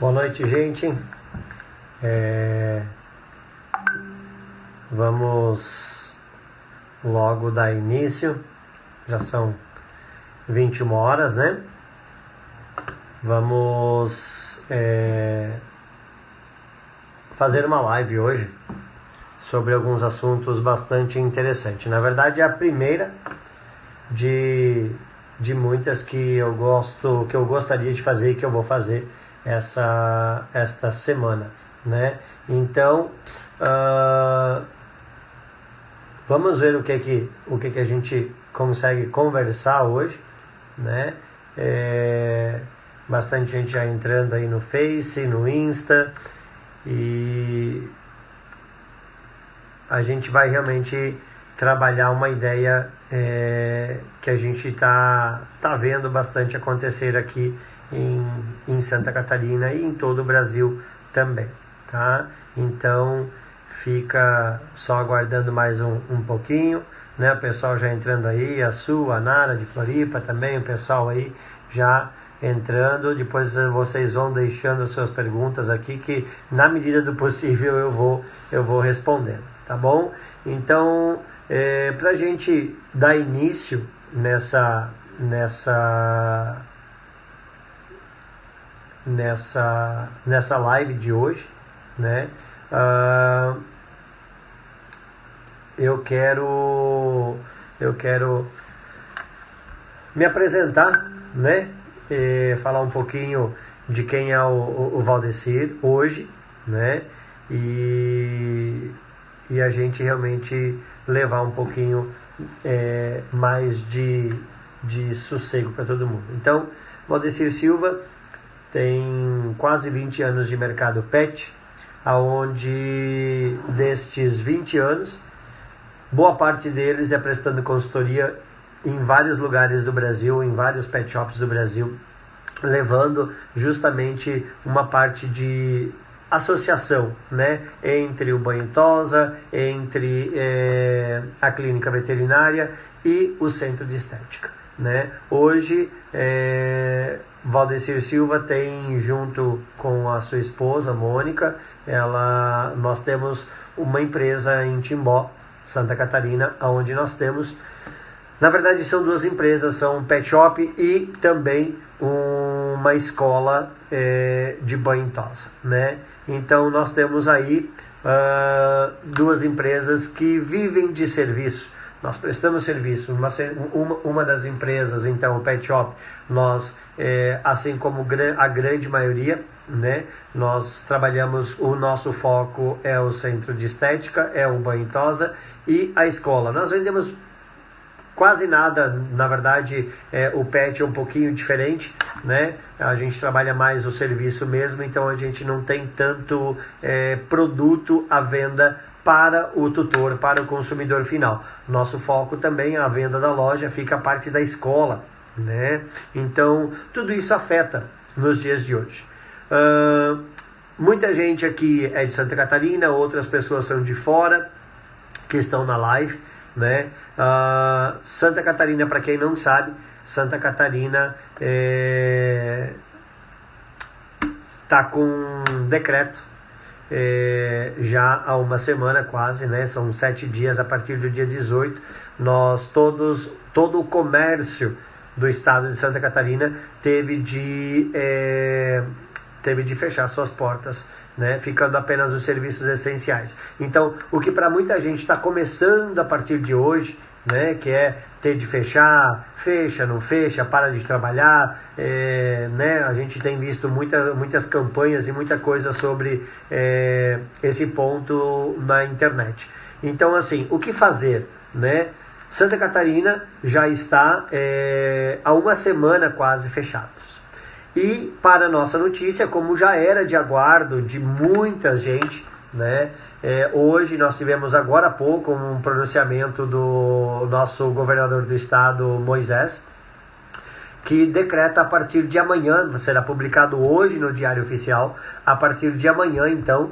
Boa noite, gente. Vamos logo dar início. Já são 21 horas, né? Vamos fazer uma live hoje sobre alguns assuntos bastante interessantes. Na verdade, é a primeira de muitas que eu gostaria de fazer e que eu vou fazer esta semana, né? Então, vamos ver o que a gente consegue conversar hoje, né? Bastante gente já entrando aí no Face, no Insta, e a gente vai realmente trabalhar uma ideia que a gente está vendo bastante acontecer aqui em Santa Catarina e em todo o Brasil também, tá? Então fica só aguardando mais um pouquinho, né? O pessoal já entrando aí, a Su, a Nara de Floripa também, o pessoal aí já entrando. Depois vocês vão deixando as suas perguntas aqui, que na medida do possível eu vou respondendo, tá bom? Então, pra gente dar início nessa live de hoje, né? Eu quero me apresentar, né? Falar um pouquinho de quem é o Valdecir hoje, né? E a gente realmente levar um pouquinho mais de sossego para todo mundo. Então, Valdecir Silva tem quase 20 anos de mercado pet, aonde destes 20 anos, boa parte deles é prestando consultoria em vários lugares do Brasil, em vários pet shops do Brasil, levando justamente uma parte de associação, né, entre o banho tosa, entre a clínica veterinária e o centro de estética, né? Hoje, Valdecir Silva tem, junto com a sua esposa, Mônica, nós temos uma empresa em Timbó, Santa Catarina, onde nós temos, na verdade são duas empresas, são um pet shop e também uma escola de banho tosa, né? Então nós temos aí duas empresas que vivem de serviço. Nós prestamos serviço. Uma das empresas, então, o pet shop, nós, assim como a grande maioria, né, nós trabalhamos, o nosso foco é o centro de estética, é o banho tosa e a escola. Nós vendemos quase nada, na verdade, o pet é um pouquinho diferente, né? A gente trabalha mais o serviço mesmo, então a gente não tem tanto produto à venda para o tutor, para o consumidor final. Nosso foco também é a venda da loja, fica a parte da escola, né? Então, tudo isso afeta nos dias de hoje. Muita gente aqui é de Santa Catarina, outras pessoas são de fora, que estão na live, né? Santa Catarina, para quem não sabe, Santa Catarina tá com um decreto já há uma semana quase, né? São 7 dias, a partir do dia 18, todo o comércio do estado de Santa Catarina teve de fechar suas portas, né? Ficando apenas os serviços essenciais. Então, o que para muita gente está começando a partir de hoje, né, que é ter de fechar, fecha, não fecha, para de trabalhar, né, a gente tem visto muitas campanhas e muita coisa sobre esse ponto na internet. Então, assim, o que fazer, né? Santa Catarina já está há uma semana quase fechados. E, para nossa notícia, como já era de aguardo de muita gente, né? Hoje nós tivemos agora há pouco um pronunciamento do nosso governador do estado, Moisés, que decreta a partir de amanhã, será publicado hoje no Diário Oficial, a partir de amanhã, então,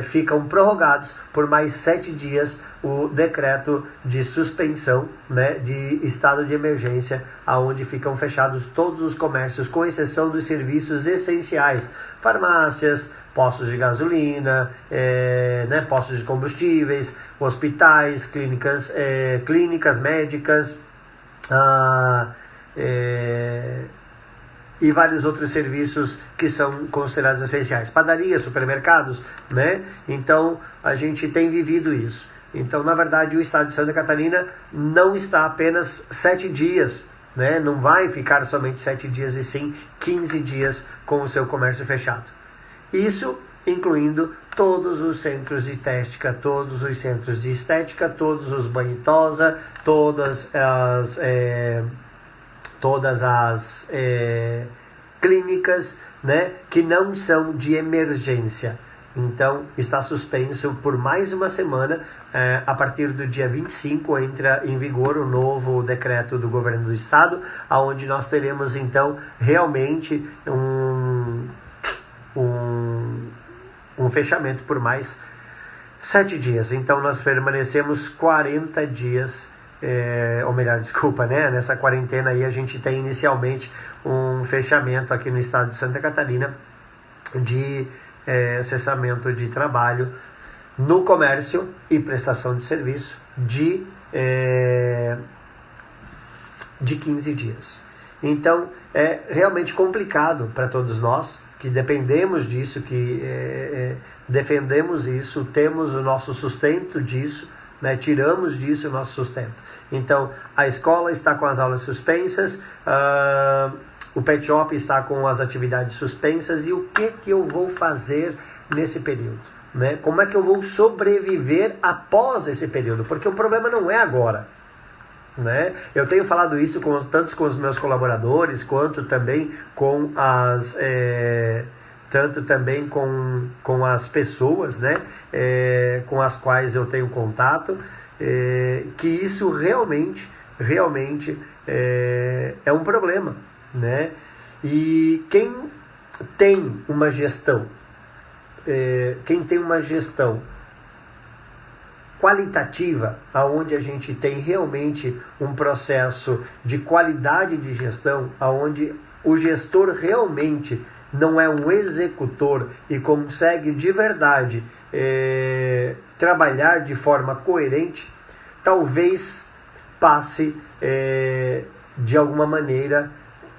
ficam prorrogados por mais 7 dias o decreto de suspensão, né, de estado de emergência, aonde ficam fechados todos os comércios, com exceção dos serviços essenciais, farmácias, postos de gasolina, né, postos de combustíveis, hospitais, clínicas médicas, e vários outros serviços que são considerados essenciais, padarias, supermercados, né? Então a gente tem vivido isso. Então, na verdade, o estado de Santa Catarina não está apenas 7 dias, né? Não vai ficar somente 7 dias e sim 15 dias com o seu comércio fechado. Isso incluindo todos os centros de estética, todos os centros de estética, todos os banho-tosa, todas as clínicas, né, que não são de emergência. Então, está suspenso por mais uma semana. A partir do dia 25 entra em vigor o novo decreto do governo do estado, onde nós teremos, então, realmente um fechamento por mais 7 dias. Então, nós permanecemos 40 dias, ou melhor, desculpa, né? Nessa quarentena aí a gente tem inicialmente um fechamento aqui no estado de Santa Catarina de cessamento de trabalho no comércio e prestação de serviço de 15 dias. Então, é realmente complicado para todos nós que dependemos disso, que defendemos isso, temos o nosso sustento disso, né? Tiramos disso o nosso sustento. Então, a escola está com as aulas suspensas, o pet shop está com as atividades suspensas, e o que eu vou fazer nesse período? Né? Como é que eu vou sobreviver após esse período? Porque o problema não é agora. Né? Eu tenho falado isso tanto com os meus colaboradores, quanto também com as pessoas, né? Com as quais eu tenho contato, que isso realmente é um problema, né? E quem tem uma gestão qualitativa, aonde a gente tem realmente um processo de qualidade de gestão, aonde o gestor realmente não é um executor e consegue de verdade trabalhar de forma coerente, talvez passe de alguma maneira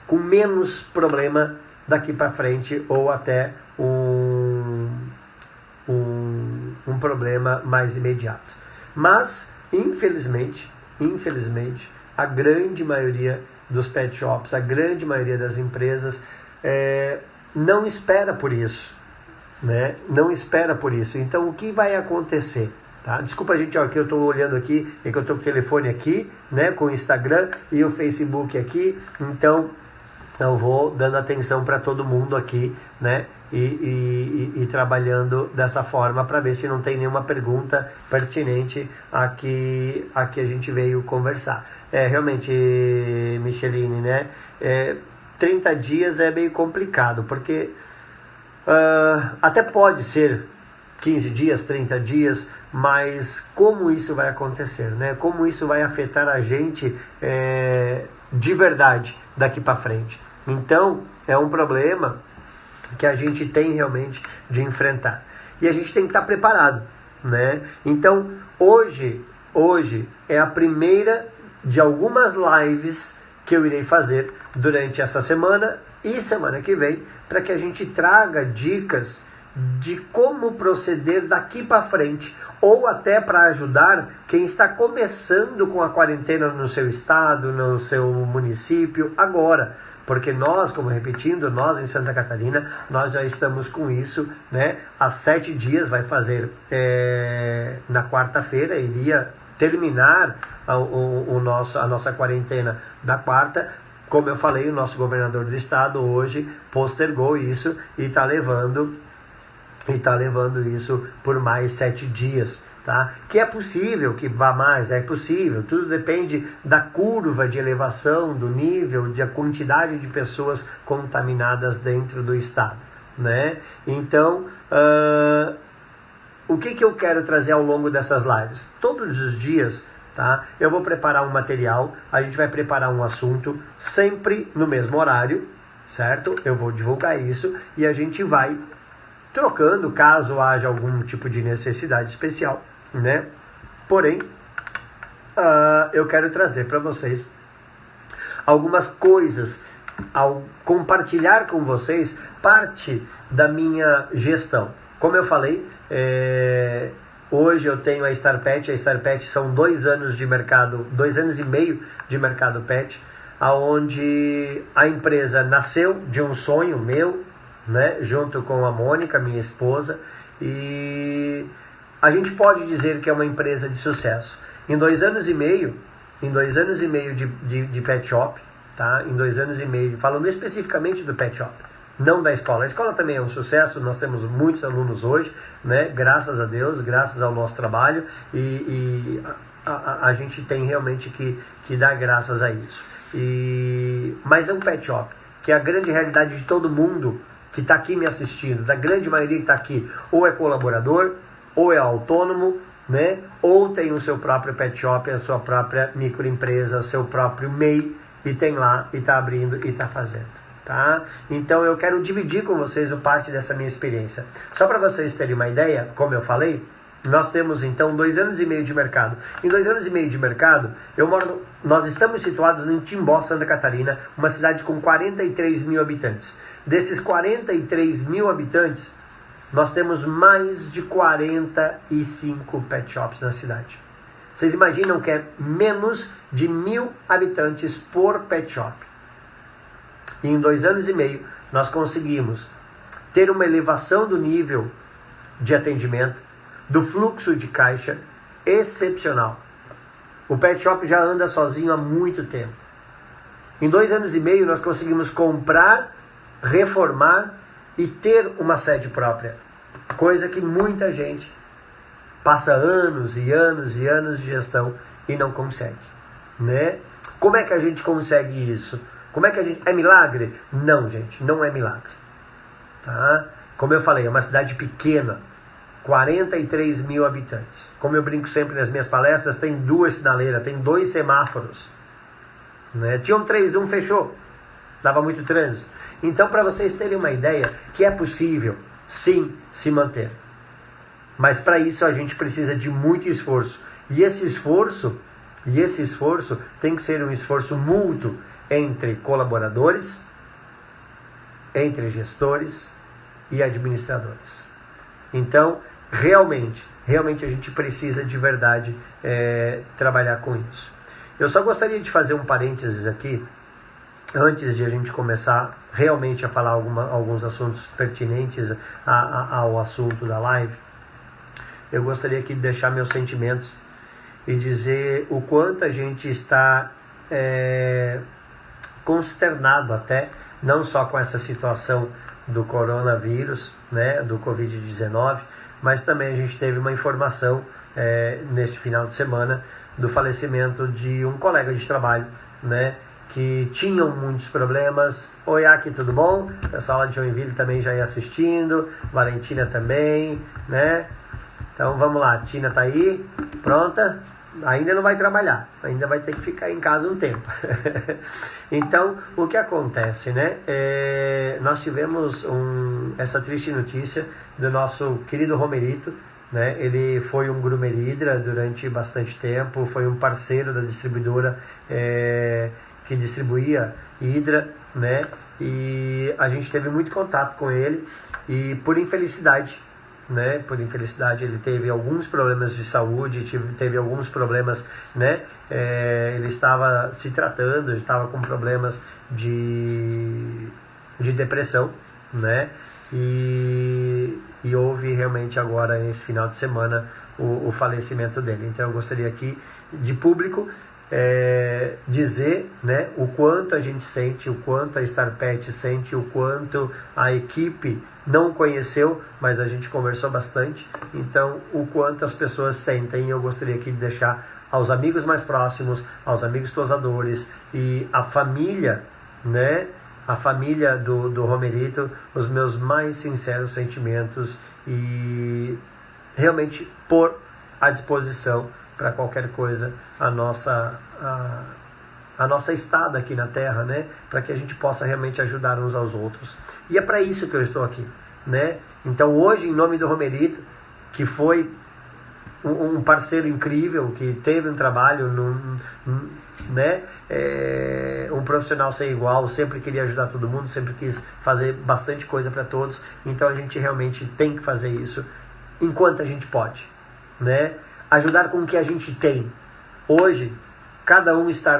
com menos problema daqui para frente, ou até um problema mais imediato. Mas, infelizmente, a grande maioria dos pet shops, a grande maioria das empresas não espera por isso, né? Não espera por isso. Então, o que vai acontecer? Tá? Desculpa, gente, ó, que eu estou olhando aqui, que eu estou com o telefone aqui, né, com o Instagram e o Facebook aqui, então eu vou dando atenção para todo mundo aqui, né, e trabalhando dessa forma para ver se não tem nenhuma pergunta pertinente a que a gente veio conversar. Realmente, Micheline, né, 30 dias é meio complicado, porque até pode ser 15 dias, 30 dias, mas como isso vai acontecer, né? Como isso vai afetar a gente de verdade daqui para frente. Então, é um problema que a gente tem realmente de enfrentar. E a gente tem que estar preparado, né? Então, hoje é a primeira de algumas lives que eu irei fazer durante essa semana e semana que vem, para que a gente traga dicas de como proceder daqui para frente, ou até para ajudar quem está começando com a quarentena no seu estado, no seu município agora, porque nós, como repetindo, nós em Santa Catarina, nós já estamos com isso, né, há 7 dias, vai fazer na quarta-feira, iria terminar a nossa quarentena da quarta. Como eu falei, o nosso governador do estado hoje postergou isso e está levando isso por mais 7 dias, Tá? Que é possível que vá mais, é possível, tudo depende da curva de elevação, do nível, da quantidade de pessoas contaminadas dentro do estado, né? Então, o que eu quero trazer ao longo dessas lives? Todos os dias, tá? Eu vou preparar um material, a gente vai preparar um assunto, sempre no mesmo horário, certo? Eu vou divulgar isso e a gente vai trocando caso haja algum tipo de necessidade especial, né? Porém, eu quero trazer para vocês algumas coisas, ao compartilhar com vocês parte da minha gestão. Como eu falei, hoje eu tenho a Starpet. A Starpet são 2 anos de mercado, 2 anos e meio de mercado pet, aonde a empresa nasceu de um sonho meu, né, junto com a Mônica, minha esposa, e a gente pode dizer que é uma empresa de sucesso. Em 2 anos e meio de pet shop, tá? Em 2 anos e meio, falando especificamente do pet shop, não da escola. A escola também é um sucesso, nós temos muitos alunos hoje, né? Graças a Deus, graças ao nosso trabalho, e a gente tem realmente que dar graças a isso. Mas é um pet shop, que é a grande realidade de todo mundo que está aqui me assistindo, da grande maioria que está aqui, ou é colaborador, ou é autônomo, né? Ou tem o seu próprio pet shop, a sua própria microempresa, o seu próprio MEI, e tem lá, e está abrindo, e está fazendo, tá? Então eu quero dividir com vocês parte dessa minha experiência. Só para vocês terem uma ideia, como eu falei, nós temos então 2 anos e meio de mercado. Em 2 anos e meio de mercado, nós estamos situados em Timbó, Santa Catarina, uma cidade com 43 mil habitantes. Desses 43 mil habitantes, nós temos mais de 45 pet shops na cidade. Vocês imaginam que é menos de 1.000 habitantes por pet shop. E em 2 anos e meio, nós conseguimos ter uma elevação do nível de atendimento, do fluxo de caixa excepcional. O pet shop já anda sozinho há muito tempo. Em 2 anos e meio, nós conseguimos comprar, reformar e ter uma sede própria, coisa que muita gente passa anos e anos e anos de gestão e não consegue, né? Como é que a gente consegue isso? É milagre? Não, gente, não é milagre, tá? Como eu falei, é uma cidade pequena, 43 mil habitantes. Como eu brinco sempre nas minhas palestras, tem 2 sinaleiras, tem 2 semáforos, né? Tinham 3, um fechou, dava muito trânsito. Então, para vocês terem uma ideia, que é possível, sim, se manter. Mas para isso a gente precisa de muito esforço. E esse esforço tem que ser um esforço mútuo entre colaboradores, entre gestores e administradores. Então, realmente a gente precisa de verdade trabalhar com isso. Eu só gostaria de fazer um parênteses aqui, antes de a gente começar realmente a falar alguns assuntos pertinentes ao assunto da live. Eu gostaria aqui de deixar meus sentimentos e dizer o quanto a gente está consternado até, não só com essa situação do coronavírus, né, do Covid-19, mas também a gente teve uma informação neste final de semana do falecimento de um colega de trabalho, né, que tinham muitos problemas. Oi, Aki, tudo bom? A pessoal de Joinville também já ia assistindo, Valentina também, né? Então vamos lá, a Tina tá aí, pronta? Ainda não vai trabalhar, ainda vai ter que ficar em casa um tempo. Então, o que acontece, né? Nós tivemos essa triste notícia do nosso querido Romerito, né? Ele foi um Groomer Hydra durante bastante tempo, foi um parceiro da distribuidora que distribuía Hydra, né? E a gente teve muito contato com ele e por infelicidade, né? Por infelicidade ele teve alguns problemas de saúde, teve alguns problemas, né? Ele estava se tratando, estava com problemas de depressão, né? E houve realmente agora, nesse final de semana, o falecimento dele. Então eu gostaria aqui, de público, dizer, né, o quanto a gente sente, o quanto a Starpet sente, o quanto a equipe não o conheceu, mas a gente conversou bastante. Então, o quanto as pessoas sentem, eu gostaria aqui de deixar aos amigos mais próximos, aos amigos tosadores e a família, né? A família do Romerito, os meus mais sinceros sentimentos e realmente pôr à disposição para qualquer coisa a nossa estada aqui na Terra, né? Para que a gente possa realmente ajudar uns aos outros. E é para isso que eu estou aqui, né? Então hoje, em nome do Romerito, que foi um parceiro incrível, que teve um trabalho, né? Um profissional sem igual, sempre queria ajudar todo mundo, sempre quis fazer bastante coisa para todos. Então a gente realmente tem que fazer isso enquanto a gente pode, né? Ajudar com o que a gente tem. Hoje, cada um está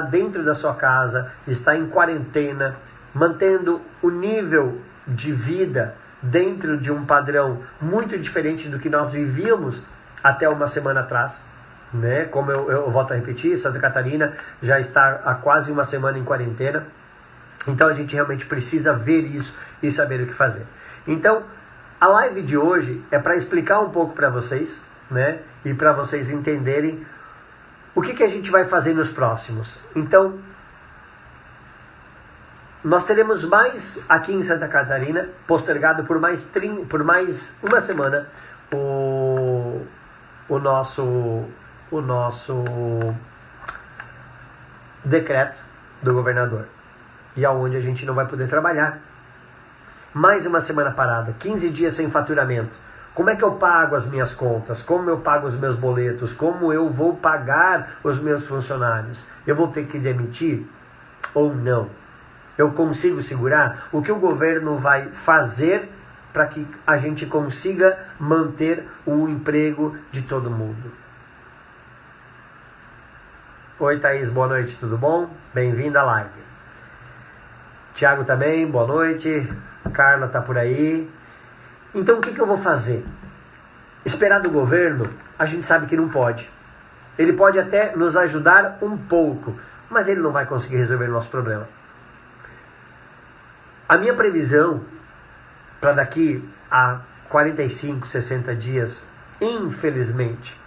dentro da sua casa, está em quarentena, mantendo o nível de vida dentro de um padrão muito diferente do que nós vivíamos até uma semana atrás, né? Como eu volto a repetir, Santa Catarina já está há quase uma semana em quarentena. Então a gente realmente precisa ver isso e saber o que fazer. Então, a live de hoje é para explicar um pouco para vocês, né? E para vocês entenderem o que a gente vai fazer nos próximos. Então, nós teremos mais aqui em Santa Catarina, postergado por mais uma semana, o nosso decreto do governador. E aonde a gente não vai poder trabalhar. Mais uma semana parada, 15 dias sem faturamento. Como é que eu pago as minhas contas? Como eu pago os meus boletos? Como eu vou pagar os meus funcionários? Eu vou ter que demitir ou não? Eu consigo segurar? O que o governo vai fazer para que a gente consiga manter o emprego de todo mundo? Oi, Thaís, boa noite, tudo bom? Bem-vinda à live. Tiago também, boa noite. Carla tá por aí. Então o que eu vou fazer? Esperar do governo, a gente sabe que não pode. Ele pode até nos ajudar um pouco, mas ele não vai conseguir resolver o nosso problema. A minha previsão para daqui a 45, 60 dias, infelizmente,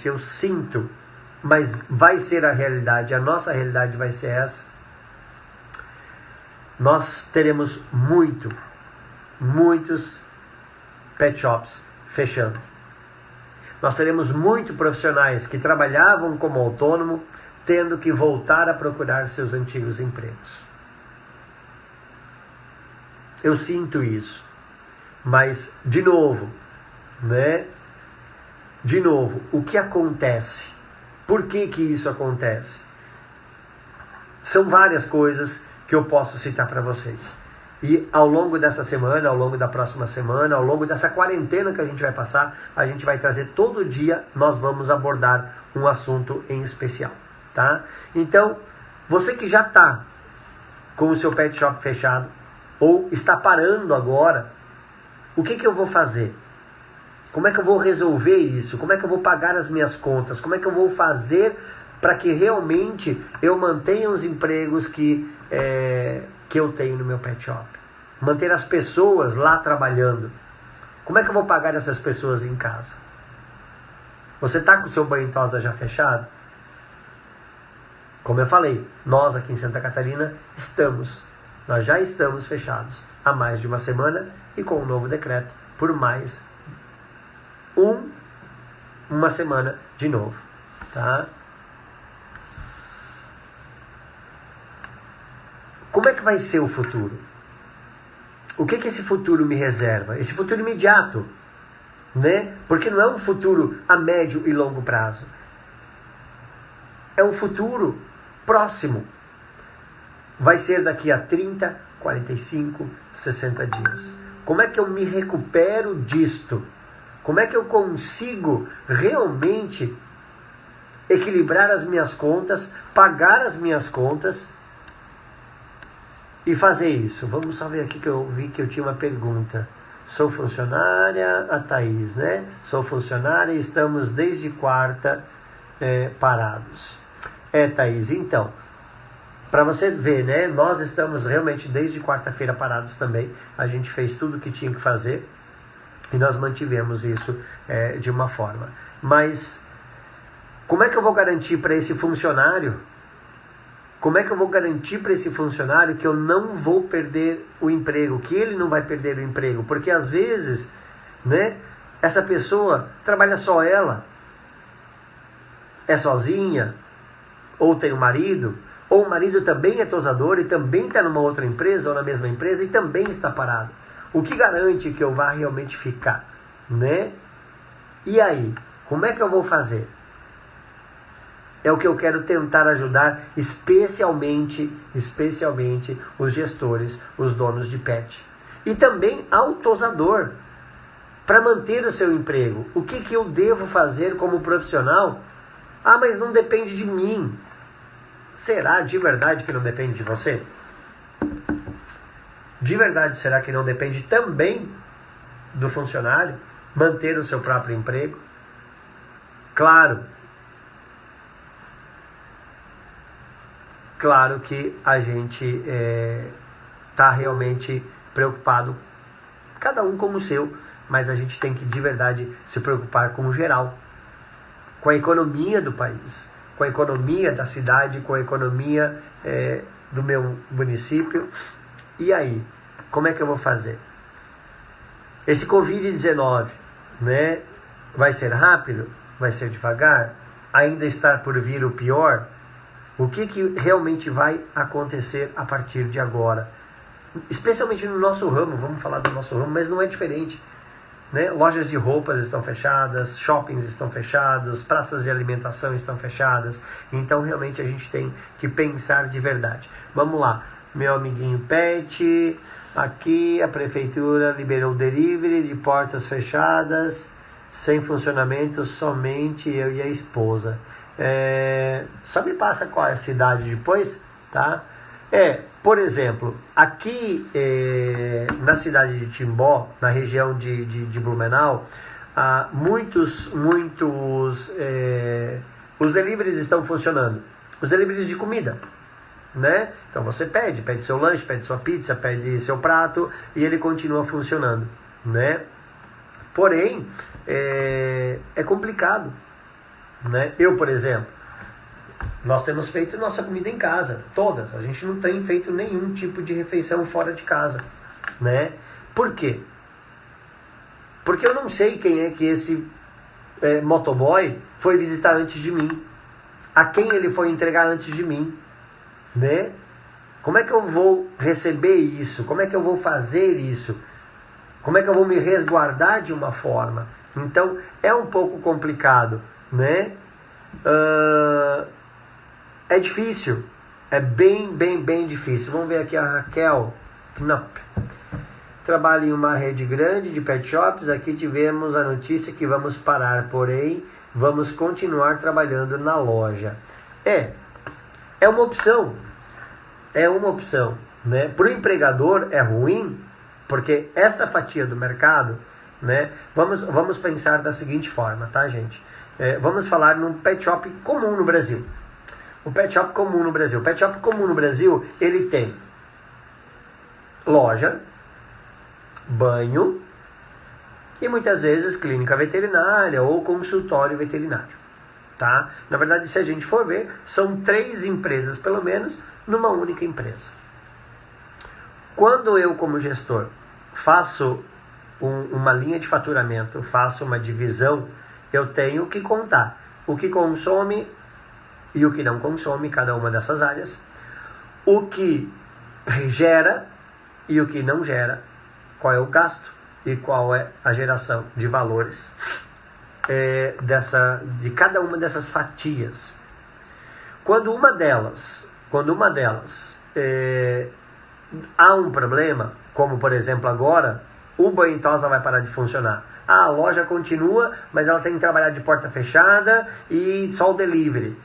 eu sinto, mas vai ser a realidade, a nossa realidade vai ser essa. Nós teremos muitos pet shops fechando. Nós teremos muitos profissionais que trabalhavam como autônomo tendo que voltar a procurar seus antigos empregos. Eu sinto isso. Mas, de novo, né? De novo, o que acontece? Por que isso acontece? São várias coisas que eu posso citar para vocês. E ao longo dessa semana, ao longo da próxima semana, ao longo dessa quarentena que a gente vai passar, a gente vai trazer todo dia, nós vamos abordar um assunto em especial, tá? Então, você que já está com o seu pet shop fechado, ou está parando agora, o que eu vou fazer? Como é que eu vou resolver isso? Como é que eu vou pagar as minhas contas? Como é que eu vou fazer para que realmente eu mantenha os empregos que eu tenho no meu pet shop? Manter as pessoas lá trabalhando. Como é que eu vou pagar essas pessoas em casa? Você está com o seu banho tosa já fechado? Como eu falei, nós aqui em Santa Catarina nós já estamos fechados há mais de uma semana e com um novo decreto por mais uma semana de novo, tá? Como é que vai ser o futuro? O que esse futuro me reserva? Esse futuro imediato, né? Porque não é um futuro a médio e longo prazo. É um futuro próximo. Vai ser daqui a 30, 45, 60 dias. Como é que eu me recupero disto? Como é que eu consigo realmente equilibrar as minhas contas, pagar as minhas contas e fazer isso? Vamos só ver aqui que eu vi que eu tinha uma pergunta. Sou funcionária, a Thaís, né? Sou funcionária e estamos desde quarta parados. Thaís, então, para você ver, né? Nós estamos realmente desde quarta-feira parados também. A gente fez tudo o que tinha que fazer e nós mantivemos isso de uma forma. Mas como é que eu vou garantir para esse funcionário? Como é que eu vou garantir para esse funcionário que eu não vou perder o emprego, que ele não vai perder o emprego? Porque às vezes, né, essa pessoa trabalha só ela, é sozinha, ou tem um marido, ou o marido também é tosador e também está numa outra empresa ou na mesma empresa e também está parado. O que garante que eu vá realmente ficar, né? E aí, como é que eu vou fazer? É o que eu quero tentar ajudar, especialmente os gestores, os donos de pet. E também ao tosador, para manter o seu emprego. O que eu devo fazer como profissional? Ah, mas não depende de mim. Será de verdade que não depende de você? De verdade, será que não depende também do funcionário manter o seu próprio emprego? Claro que a gente está realmente preocupado, cada um com o seu, mas a gente tem que de verdade se preocupar com o geral, com a economia do país, com a economia da cidade, com a economia do meu município. E aí, como é que eu vou fazer? Esse Covid-19, né, vai ser rápido? Vai ser devagar? Ainda está por vir o pior? O que realmente vai acontecer a partir de agora? Especialmente no nosso ramo, vamos falar do nosso ramo, mas não é diferente, né? Lojas de roupas estão fechadas, shoppings estão fechados, praças de alimentação estão fechadas. Então realmente a gente tem que pensar de verdade. Vamos lá, meu amiguinho Pet, aqui a prefeitura liberou o delivery de portas fechadas, sem funcionamento, somente eu e a esposa. Só me passa qual é a cidade depois, tá? Por exemplo, aqui na cidade de Timbó, na região de Blumenau, os deliveries estão funcionando. Os deliveries de comida, né? Então você pede seu lanche, pede sua pizza, pede seu prato e ele continua funcionando, né? Porém, é complicado, né? Eu, por exemplo, nós temos feito nossa comida em casa, todas. A gente não tem feito nenhum tipo de refeição fora de casa, né? Por quê? Porque eu não sei quem é que esse motoboy foi visitar antes de mim, a quem ele foi entregar antes de mim, né? Como é que eu vou receber isso? Como é que eu vou fazer isso? Como é que eu vou me resguardar de uma forma? Então, é um pouco complicado, né? É difícil. É bem difícil. Vamos ver aqui a Raquel Knop. Trabalha em uma rede grande de pet shops. Aqui tivemos a notícia que vamos parar, porém, vamos continuar trabalhando na loja. É uma opção. É uma opção, né? Para o empregador é ruim, porque essa fatia do mercado, né? Vamos pensar da seguinte forma, tá, gente? Vamos falar num pet shop comum no Brasil. O pet shop comum no Brasil. O pet shop comum no Brasil, ele tem loja, banho e muitas vezes clínica veterinária ou consultório veterinário, tá? Na verdade, se a gente for ver, são 3 empresas pelo menos numa única empresa. Quando eu, como gestor, faço uma linha de faturamento, faço uma divisão, eu tenho que contar o que consome e o que não consome, cada uma dessas áreas, o que gera e o que não gera, qual é o gasto e qual é a geração de valores de cada uma dessas fatias. Quando uma delas há um problema, como por exemplo agora, o banho e tosa vai parar de funcionar. A loja continua, mas ela tem que trabalhar de porta fechada e só o delivery.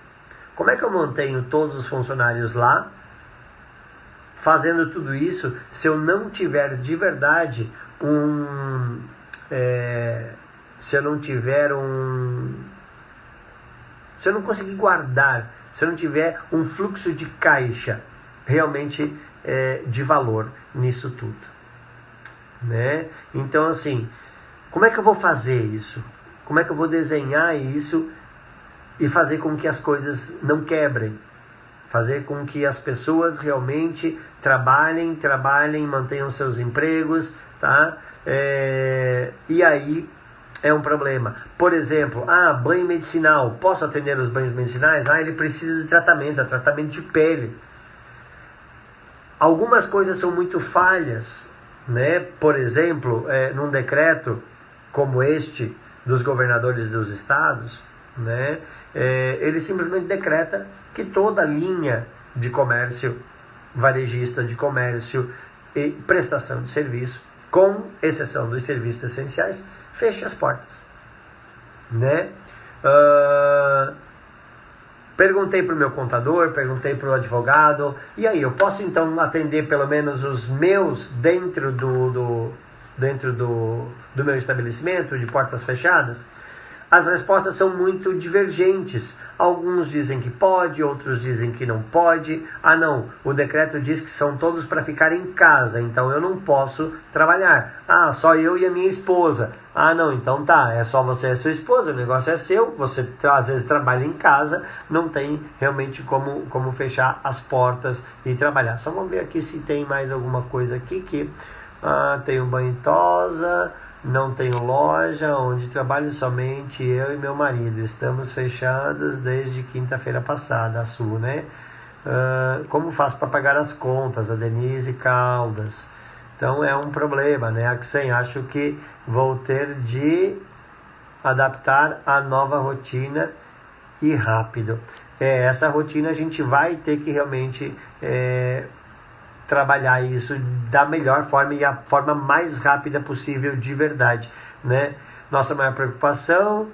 Como é que eu mantenho todos os funcionários lá, fazendo tudo isso, se eu não tiver de verdade se eu não conseguir guardar, se eu não tiver um fluxo de caixa, realmente de valor nisso tudo, né? Então, assim, como é que eu vou fazer isso? Como é que eu vou desenhar isso e fazer com que as coisas não quebrem? Fazer com que as pessoas realmente trabalhem, mantenham seus empregos, tá? E aí é um problema. Por exemplo, banho medicinal. Posso atender os banhos medicinais? Ele precisa de tratamento, tratamento de pele. Algumas coisas são muito falhas, né? Por exemplo, num decreto como este dos governadores dos estados, né? Ele simplesmente decreta que toda linha de comércio varejista, de comércio e prestação de serviço, com exceção dos serviços essenciais, fecha as portas, né? Perguntei para o meu contador, perguntei para o advogado, e aí, eu posso então atender pelo menos os meus dentro do meu estabelecimento, de portas fechadas? As respostas são muito divergentes. Alguns dizem que pode, outros dizem que não pode. Não, o decreto diz que são todos para ficar em casa, então eu não posso trabalhar. Só eu e a minha esposa. Não, então tá, é só você e a sua esposa, o negócio é seu, você às vezes trabalha em casa, não tem realmente como fechar as portas e trabalhar. Só vamos ver aqui se tem mais alguma coisa aqui que... tem o banho e tosa... Não tenho loja, onde trabalho somente eu e meu marido. Estamos fechados desde quinta-feira passada, a Sul, né? Como faço para pagar as contas? A Denise Caldas. Então é um problema, né? Axen, acho que vou ter de adaptar a nova rotina e rápido. Essa rotina a gente vai ter que realmente... trabalhar isso da melhor forma e a forma mais rápida possível de verdade, né? Nossa maior preocupação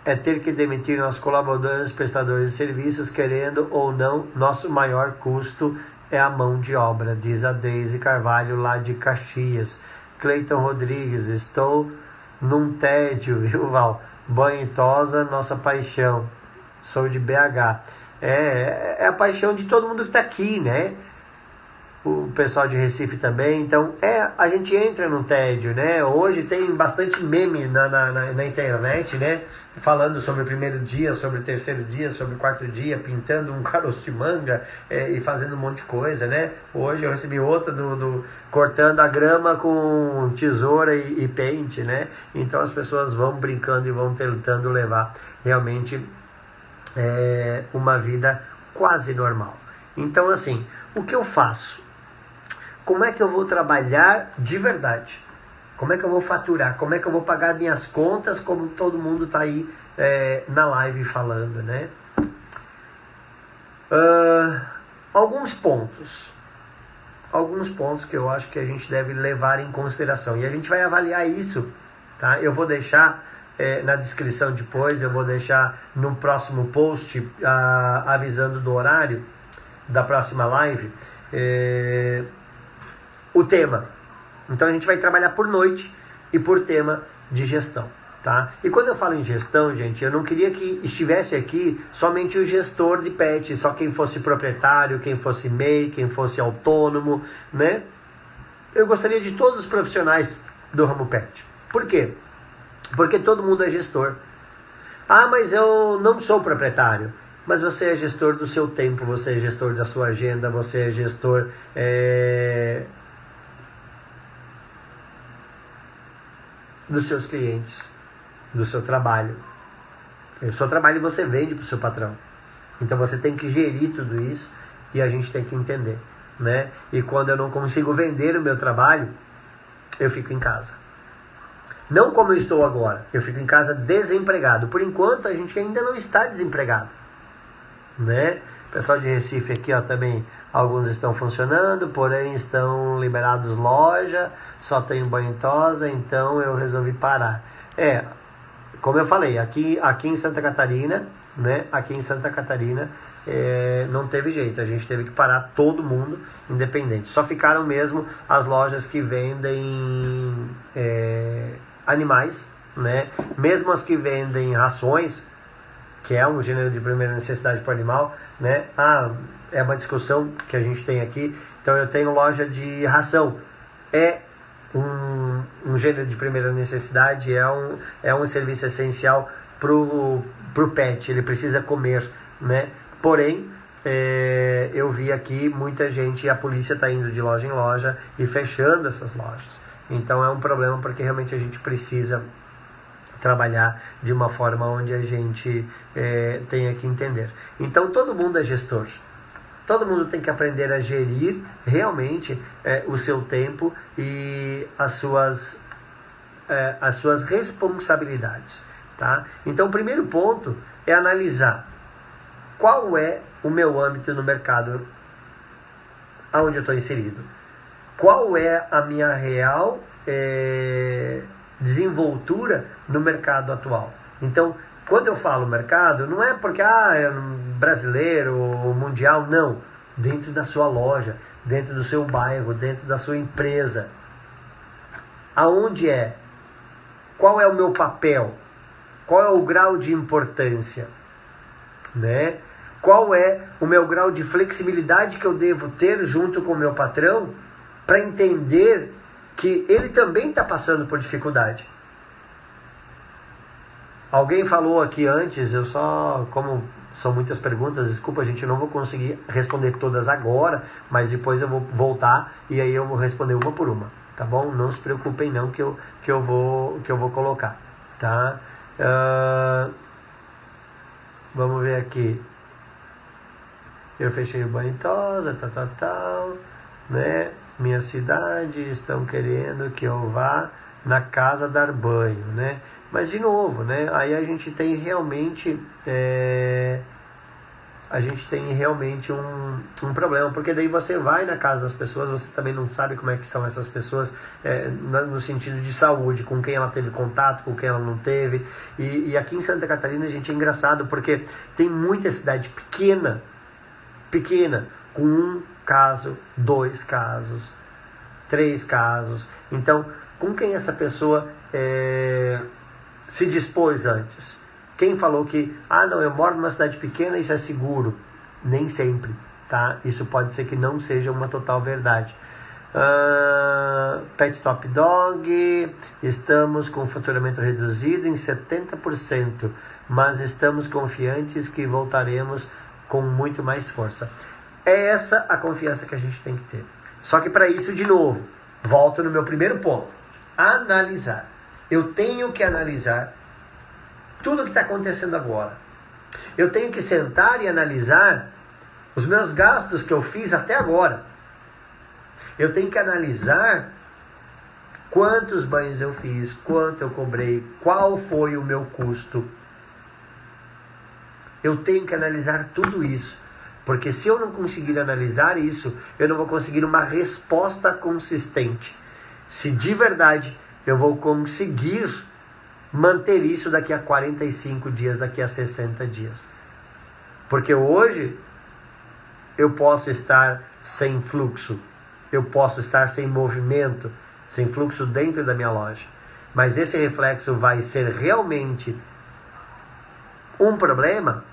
é ter que demitir nossos colaboradores, prestadores de serviços, querendo ou não, nosso maior custo é a mão de obra, diz a Deise Carvalho lá de Caxias. Cleiton Rodrigues, estou num tédio, viu, Val? Banho e tosa, nossa paixão. Sou de BH. É a paixão de todo mundo que está aqui, né? O pessoal de Recife também. Então, a gente entra num tédio, né? Hoje tem bastante meme na internet, né? Falando sobre o primeiro dia, sobre o terceiro dia, sobre o quarto dia, pintando um caroço de manga e fazendo um monte de coisa, né? Hoje eu recebi outra cortando a grama com tesoura e pente, né? Então as pessoas vão brincando e vão tentando levar realmente uma vida quase normal. Então, assim, o que eu faço? Como é que eu vou trabalhar de verdade? Como é que eu vou faturar? Como é que eu vou pagar minhas contas, como todo mundo está aí na live falando, né? Alguns pontos que eu acho que a gente deve levar em consideração. E a gente vai avaliar isso, tá? Eu vou deixar na descrição depois, eu vou deixar no próximo post avisando do horário da próxima live, o tema. Então a gente vai trabalhar por noite e por tema de gestão, tá? E quando eu falo em gestão, gente, eu não queria que estivesse aqui somente o gestor de pet, só quem fosse proprietário, quem fosse MEI, quem fosse autônomo, né? Eu gostaria de todos os profissionais do ramo pet. Por quê? Porque todo mundo é gestor. Mas eu não sou proprietário. Mas você é gestor do seu tempo, você é gestor da sua agenda, você é gestor dos seus clientes, do seu trabalho. O seu trabalho você vende para o seu patrão. Então você tem que gerir tudo isso e a gente tem que entender, né? E quando eu não consigo vender o meu trabalho, eu fico em casa. Não como eu estou agora, eu fico em casa desempregado. Por enquanto a gente ainda não está desempregado, né? O pessoal de Recife aqui, também alguns estão funcionando, porém estão liberados loja, só tem banho e tosa, então eu resolvi parar. Como eu falei, aqui em Santa Catarina, né? Aqui em Santa Catarina não teve jeito, a gente teve que parar todo mundo independente. Só ficaram mesmo as lojas que vendem animais, né? Mesmo as que vendem rações, que é um gênero de primeira necessidade para o animal, né? É uma discussão que a gente tem aqui. Então eu tenho loja de ração. É um gênero de primeira necessidade, é um serviço essencial pro pet, ele precisa comer, né? Porém, eu vi aqui muita gente, a polícia está indo de loja em loja e fechando essas lojas. Então é um problema, porque realmente a gente precisa trabalhar de uma forma onde a gente tenha que entender. Então todo mundo é gestor. Todo mundo tem que aprender a gerir realmente o seu tempo e as suas responsabilidades. Tá? Então o primeiro ponto é analisar qual é o meu âmbito no mercado onde eu estou inserido. Qual é a minha real desenvoltura no mercado atual. Então, quando eu falo mercado, não é porque é brasileiro ou mundial, não. Dentro da sua loja, dentro do seu bairro, dentro da sua empresa. Aonde é? Qual é o meu papel? Qual é o grau de importância? Né? Qual é o meu grau de flexibilidade que eu devo ter junto com o meu patrão para entender que ele também está passando por dificuldade? Alguém falou aqui antes, como são muitas perguntas, desculpa, gente, eu não vou conseguir responder todas agora, mas depois eu vou voltar e aí eu vou responder uma por uma, tá bom? Não se preocupem não que eu vou colocar, tá? Vamos ver aqui. Eu fechei o banho tosa, tal, né? Minha cidade estão querendo que eu vá na casa dar banho, né? Mas de novo, né? Aí a gente tem realmente um problema, porque daí você vai na casa das pessoas, você também não sabe como é que são essas pessoas no sentido de saúde, com quem ela teve contato, com quem ela não teve. E aqui em Santa Catarina, gente, é engraçado, porque tem muita cidade pequena, com 1 caso, 2 casos, 3 casos. Então, com quem essa pessoa se dispôs antes? Quem falou que, não, eu moro numa cidade pequena, isso é seguro? Nem sempre, tá? Isso pode ser que não seja uma total verdade. Pet Top Dog, estamos com faturamento reduzido em 70%, mas estamos confiantes que voltaremos com muito mais força. É essa a confiança que a gente tem que ter. Só que para isso, de novo, volto no meu primeiro ponto. Analisar. Eu tenho que analisar tudo o que está acontecendo agora. Eu tenho que sentar e analisar os meus gastos que eu fiz até agora. Eu tenho que analisar quantos banhos eu fiz, quanto eu cobrei, qual foi o meu custo. Eu tenho que analisar tudo isso. Porque se eu não conseguir analisar isso, eu não vou conseguir uma resposta consistente. Se de verdade eu vou conseguir manter isso daqui a 45 dias, daqui a 60 dias. Porque hoje eu posso estar sem fluxo, eu posso estar sem movimento, sem fluxo dentro da minha loja. Mas esse reflexo vai ser realmente um problema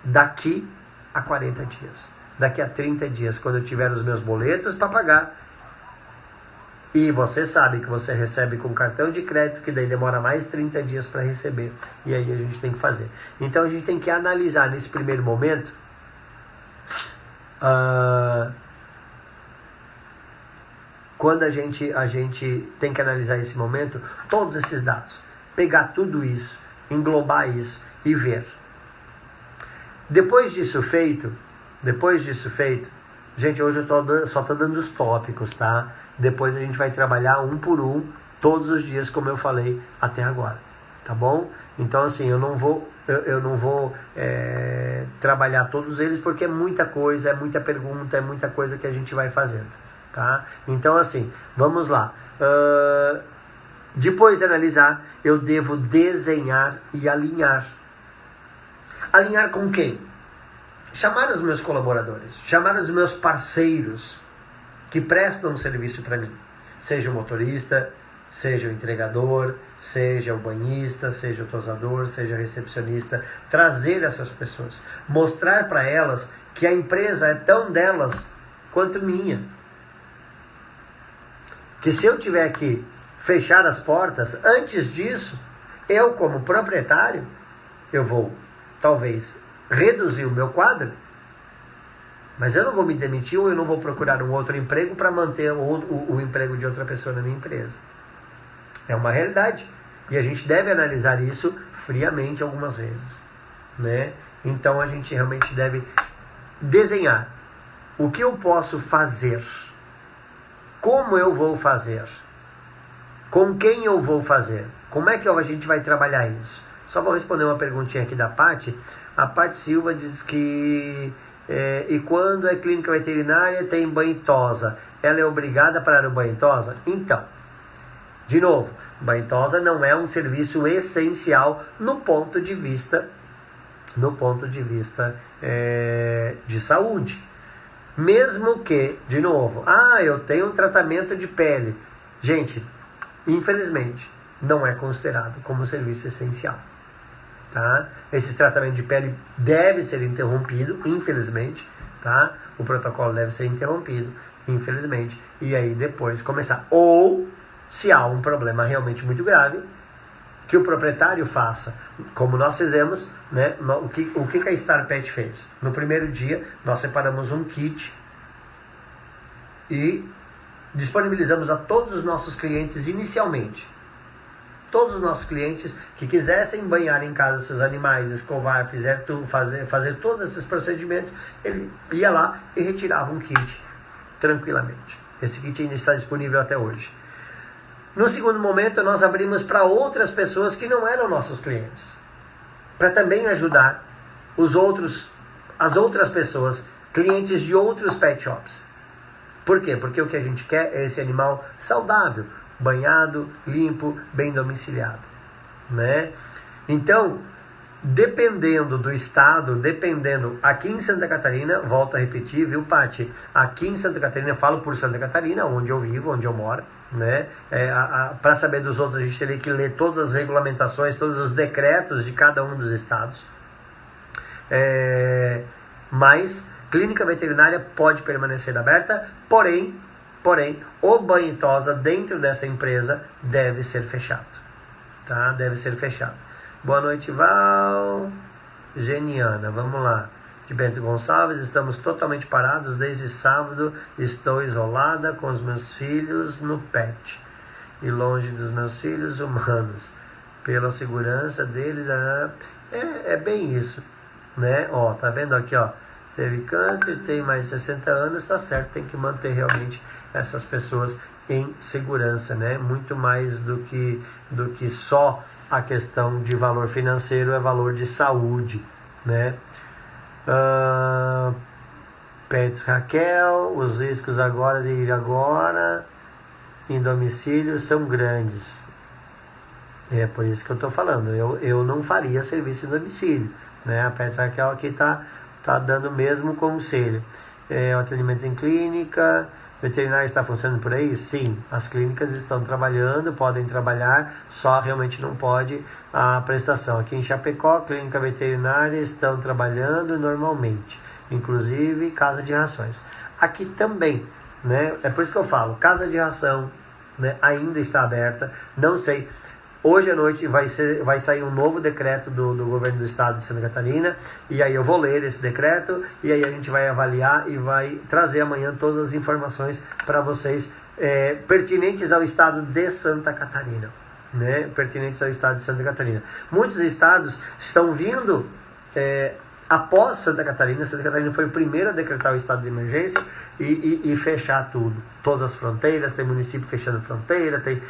daqui a 40 dias, daqui a 30 dias, quando eu tiver os meus boletos para pagar. E você sabe que você recebe com cartão de crédito, que daí demora mais 30 dias para receber. E aí a gente tem que fazer. Então a gente tem que analisar nesse primeiro momento quando a gente tem que analisar esse momento, todos esses dados, pegar tudo isso, englobar isso e ver. Depois disso feito, gente, hoje eu só tô dando os tópicos, tá? Depois a gente vai trabalhar um por um, todos os dias, como eu falei até agora, tá bom? Então, assim, eu não vou trabalhar todos eles, porque é muita coisa, é muita pergunta, é muita coisa que a gente vai fazendo, tá? Então, assim, vamos lá. Depois de analisar, eu devo desenhar e alinhar. Alinhar com quem? Chamar os meus colaboradores, chamar os meus parceiros que prestam serviço para mim. Seja o motorista, seja o entregador, seja o banhista, seja o tosador, seja o recepcionista, trazer essas pessoas, mostrar para elas que a empresa é tão delas quanto minha. Que se eu tiver que fechar as portas, antes disso, eu como proprietário, eu vou talvez reduzir o meu quadro, mas eu não vou me demitir ou eu não vou procurar um outro emprego para manter o emprego de outra pessoa na minha empresa. É uma realidade. E a gente deve analisar isso friamente algumas vezes, né? Então a gente realmente deve desenhar o que eu posso fazer, como eu vou fazer, com quem eu vou fazer, como é que a gente vai trabalhar isso. Só vou responder uma perguntinha aqui da Paty. A Paty Silva diz que e quando é clínica veterinária tem banho e tosa, ela é obrigada a parar o banho e tosa? Então, de novo, banho e tosa não é um serviço essencial no ponto de vista de saúde. Mesmo que, de novo, eu tenho um tratamento de pele. Gente, infelizmente, não é considerado como serviço essencial. Tá? Esse tratamento de pele deve ser interrompido, infelizmente. Tá? O protocolo deve ser interrompido, infelizmente. E aí depois começar. Ou, se há um problema realmente muito grave, que o proprietário faça, como nós fizemos, né? O que a Star Pet fez? No primeiro dia, nós separamos um kit e disponibilizamos a todos os nossos clientes inicialmente. Todos os nossos clientes que quisessem banhar em casa seus animais, escovar, fazer todos esses procedimentos, ele ia lá e retirava um kit tranquilamente. Esse kit ainda está disponível até hoje. No segundo momento, nós abrimos para outras pessoas que não eram nossos clientes, para também ajudar as outras pessoas, clientes de outros pet shops. Por quê? Porque o que a gente quer é esse animal saudável, banhado, limpo, bem domiciliado, né? Então, dependendo do estado, aqui em Santa Catarina, volto a repetir, viu, Paty? Aqui em Santa Catarina, eu falo por Santa Catarina, onde eu vivo, onde eu moro, né? Para saber dos outros, a gente teria que ler todas as regulamentações, todos os decretos de cada um dos estados. Mas clínica veterinária pode permanecer aberta, porém, o banho e tosa dentro dessa empresa deve ser fechado. Tá? Deve ser fechado. Boa noite, Val. Geniana, vamos lá. De Bento Gonçalves, estamos totalmente parados desde sábado. Estou isolada com os meus filhos no pet e longe dos meus filhos humanos. Pela segurança deles, é bem isso, né? Ó, tá vendo aqui, ó? Teve câncer, tem mais de 60 anos, tá certo, tem que manter realmente essas pessoas em segurança, né? Muito mais do que só a questão de valor financeiro, é valor de saúde, né? Pets Raquel, os riscos agora de ir agora em domicílio são grandes. É por isso que eu estou falando, eu não faria serviço em domicílio, né? A Pets Raquel aqui tá dando o mesmo conselho. O atendimento em clínica, veterinário está funcionando por aí? Sim, as clínicas estão trabalhando, podem trabalhar, só realmente não pode a prestação. Aqui em Chapecó, clínica veterinária estão trabalhando normalmente, inclusive casa de rações. Aqui também, né? É por isso que eu falo, casa de ração, né, ainda está aberta, não sei. Hoje à noite vai sair um novo decreto do governo do estado de Santa Catarina, e aí eu vou ler esse decreto, e aí a gente vai avaliar e vai trazer amanhã todas as informações para vocês pertinentes ao estado de Santa Catarina, né? Pertinentes ao estado de Santa Catarina. Muitos estados estão vindo após Santa Catarina. Santa Catarina foi o primeiro a decretar o estado de emergência e fechar tudo. Todas as fronteiras, tem município fechando fronteira, tem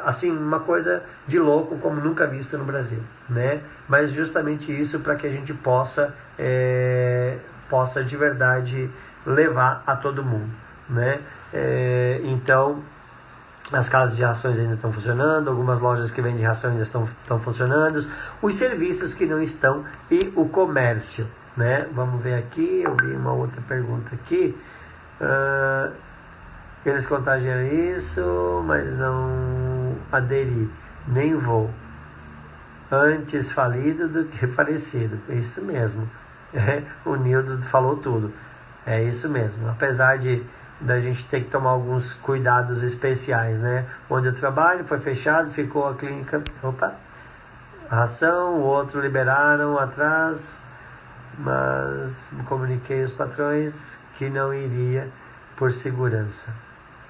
assim, uma coisa de louco como nunca visto no Brasil, né? Mas justamente isso para que a gente possa de verdade levar a todo mundo, né? Então, as casas de rações ainda estão funcionando, algumas lojas que vendem ração ainda estão funcionando, os serviços que não estão e o comércio, né? Vamos ver aqui, eu vi uma outra pergunta aqui. Eles contagiam isso, mas não aderi. nem vou. Antes falido do que falecido. É isso mesmo. O Nildo falou tudo. É isso mesmo. Apesar da gente ter que tomar alguns cuidados especiais, né? Onde eu trabalho foi fechado, ficou a clínica. Opa! Ração, o outro liberaram atrás, mas comuniquei aos patrões que não iria por segurança.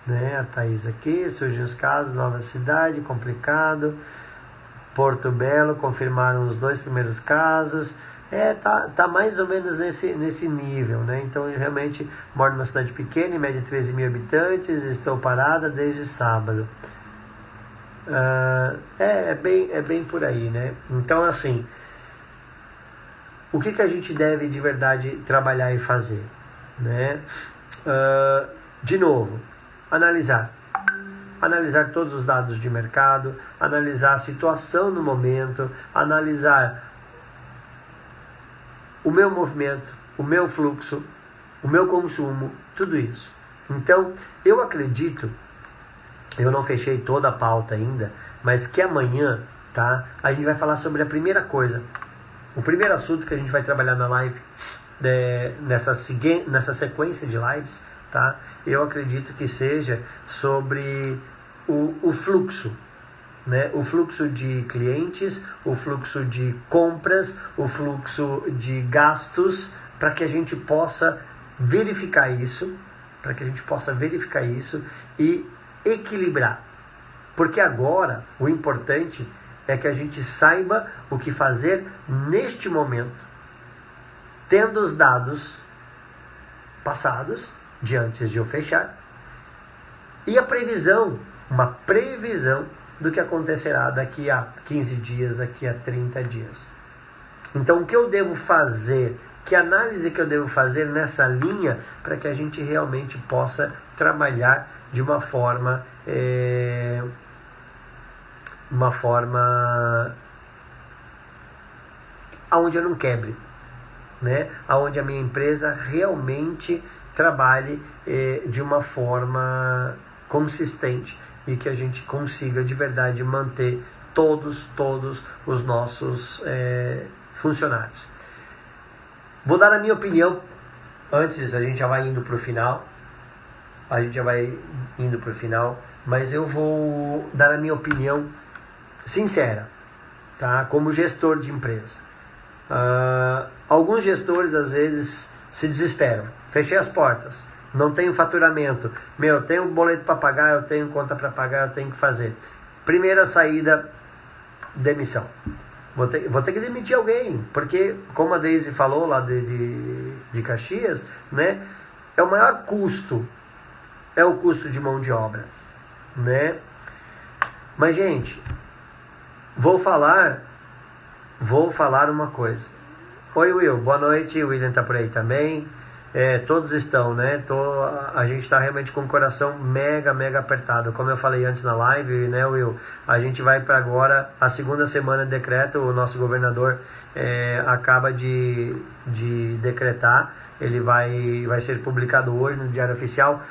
Né? A Thaís aqui, surgem os casos, nova cidade, complicado. Porto Belo, confirmaram os 2 primeiros casos. Tá mais ou menos nesse nível, né? Então, eu realmente moro numa cidade pequena, em média 13 mil habitantes, estou parada desde sábado. É bem por aí, né? Então, assim, o que a gente deve de verdade trabalhar e fazer, né? De novo, analisar todos os dados de mercado, analisar a situação no momento, analisar o meu movimento, o meu fluxo, o meu consumo, tudo isso. Então, eu acredito, eu não fechei toda a pauta ainda, mas que amanhã, tá, a gente vai falar sobre a primeira coisa. O primeiro assunto que a gente vai trabalhar na live, nessa sequência de lives, tá, eu acredito que seja sobre o fluxo. Né? O fluxo de clientes, o fluxo de compras, o fluxo de gastos, para que a gente possa verificar isso, e equilibrar. Porque agora o importante é que a gente saiba o que fazer neste momento, tendo os dados passados, de antes de eu fechar, e a previsão, uma previsão do que acontecerá daqui a 15 dias, daqui a 30 dias. Então, o que eu devo fazer? Que análise que eu devo fazer nessa linha para que a gente realmente possa trabalhar de uma forma onde eu não quebre, né? Onde a minha empresa realmente trabalhe de uma forma consistente e que a gente consiga de verdade manter todos os nossos funcionários. Vou dar a minha opinião, antes a gente já vai indo para o final, mas eu vou dar a minha opinião sincera, tá? Como gestor de empresa. Alguns gestores às vezes se desesperam, fechei as portas, não tenho faturamento, tenho boleto para pagar, eu tenho conta para pagar, eu tenho que fazer. Primeira saída, demissão. Vou ter que demitir alguém, porque, como a Daisy falou lá de Caxias, né, é o maior custo, é o custo de mão de obra, né? Mas, gente, vou falar uma coisa. Oi, Will, boa noite, o William tá por aí também. Todos estão, né? A gente está realmente com o coração mega apertado. Como eu falei antes na live, né, Will? A gente vai para agora, a segunda semana de decreto, o nosso governador acaba de decretar, ele vai ser publicado hoje no Diário Oficial,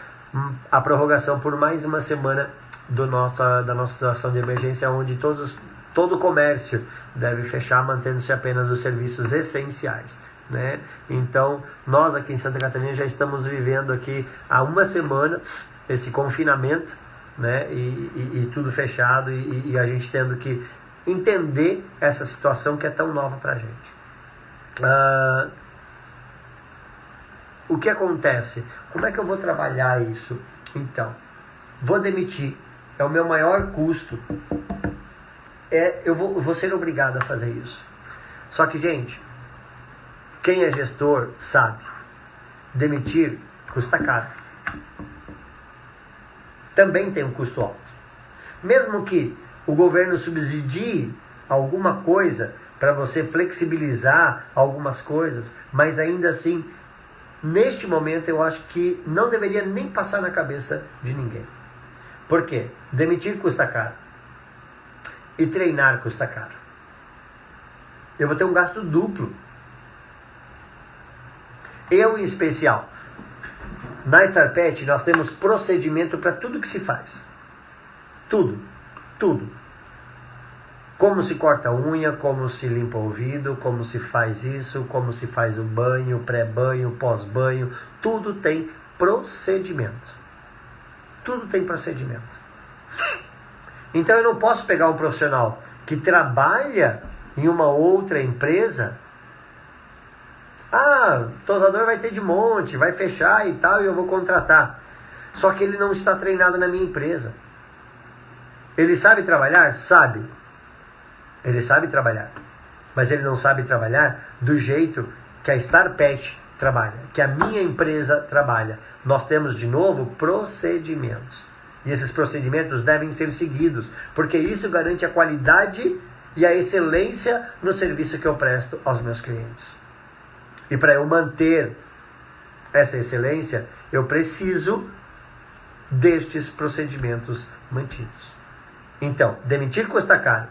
a prorrogação por mais uma semana da nossa situação de emergência, onde todo o comércio deve fechar, mantendo-se apenas os serviços essenciais. Né? Então, nós aqui em Santa Catarina já estamos vivendo aqui há uma semana esse confinamento, né? E tudo fechado e a gente tendo que entender essa situação que é tão nova para a gente. O que acontece? Como é que eu vou trabalhar isso? Então, vou demitir, é o meu maior custo, eu vou ser obrigado a fazer isso. Só que, gente, quem é gestor sabe, demitir custa caro. Também tem um custo alto. Mesmo que o governo subsidie alguma coisa para você flexibilizar algumas coisas, mas ainda assim, neste momento eu acho que não deveria nem passar na cabeça de ninguém. Por quê? Demitir custa caro. E treinar custa caro. Eu vou ter um gasto duplo. Eu, em especial, na Starpet, nós temos procedimento para tudo que se faz. Tudo. Como se corta a unha, como se limpa o ouvido, como se faz isso, como se faz o banho, pré-banho, pós-banho, tudo tem procedimento. Tudo tem procedimento. Então eu não posso pegar um profissional que trabalha em uma outra empresa. Tosador vai ter de monte, vai fechar e tal, e eu vou contratar. Só que ele não está treinado na minha empresa. Ele sabe trabalhar? Sabe. Ele sabe trabalhar. Mas ele não sabe trabalhar do jeito que a Star Pet trabalha, que a minha empresa trabalha. Nós temos, de novo, procedimentos. E esses procedimentos devem ser seguidos, porque isso garante a qualidade e a excelência no serviço que eu presto aos meus clientes. E para eu manter essa excelência, eu preciso destes procedimentos mantidos. Então, demitir custa caro.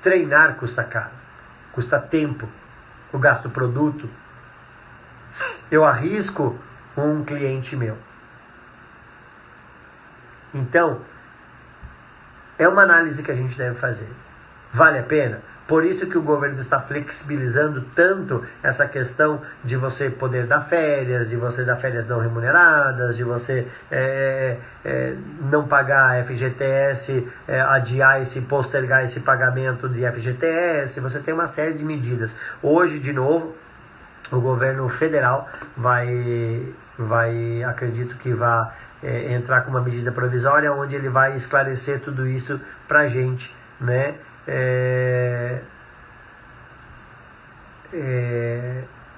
Treinar custa caro. Custa tempo. Eu gasto produto. Eu arrisco um cliente meu. Então, é uma análise que a gente deve fazer. Vale a pena? Por isso que o governo está flexibilizando tanto essa questão de você poder dar férias, de você dar férias não remuneradas, de você não pagar FGTS, adiar postergar esse pagamento de FGTS. Você tem uma série de medidas. Hoje, de novo, o governo federal acredito que vai entrar com uma medida provisória onde ele vai esclarecer tudo isso para a gente, né?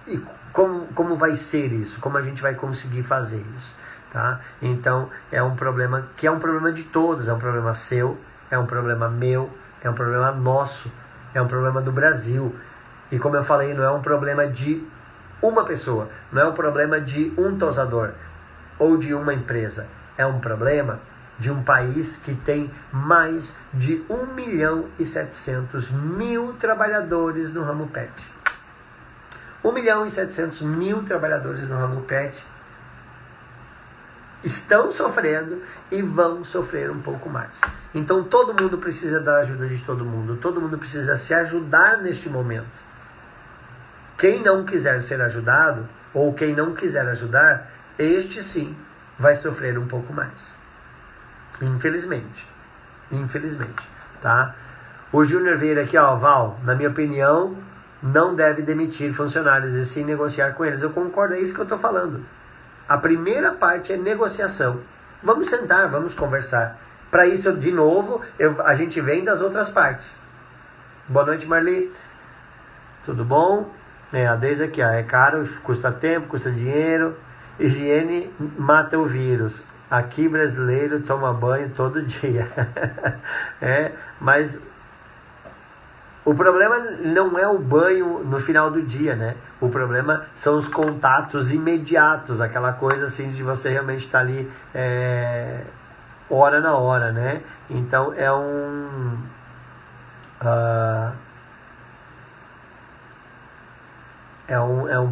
E como vai ser isso? Como a gente vai conseguir fazer isso? Tá? Então é um problema que é um problema de todos, é um problema seu, é um problema meu, é um problema nosso, é um problema do Brasil. E como eu falei, não é um problema de uma pessoa, não é um problema de um tosador ou de uma empresa, é um problema de um país que tem mais de 1.700.000 trabalhadores no ramo pet. 1.700.000 trabalhadores no ramo pet estão sofrendo e vão sofrer um pouco mais. Então todo mundo precisa da ajuda de todo mundo precisa se ajudar neste momento. Quem não quiser ser ajudado, ou quem não quiser ajudar, este sim vai sofrer um pouco mais. Infelizmente, tá? O Júnior Vieira aqui, Val, na minha opinião, não deve demitir funcionários e sim negociar com eles. Eu concordo, é isso que eu estou falando. A primeira parte é negociação. Vamos sentar, vamos conversar. Para isso, de novo, a gente vem das outras partes. Boa noite, Marli. Tudo bom? A Deise aqui, é caro, custa tempo, custa dinheiro. Higiene mata o vírus. Aqui brasileiro toma banho todo dia. Mas o problema não é o banho no final do dia, né? O problema são os contatos imediatos, aquela coisa assim de você realmente estar ali hora na hora, né? Então é um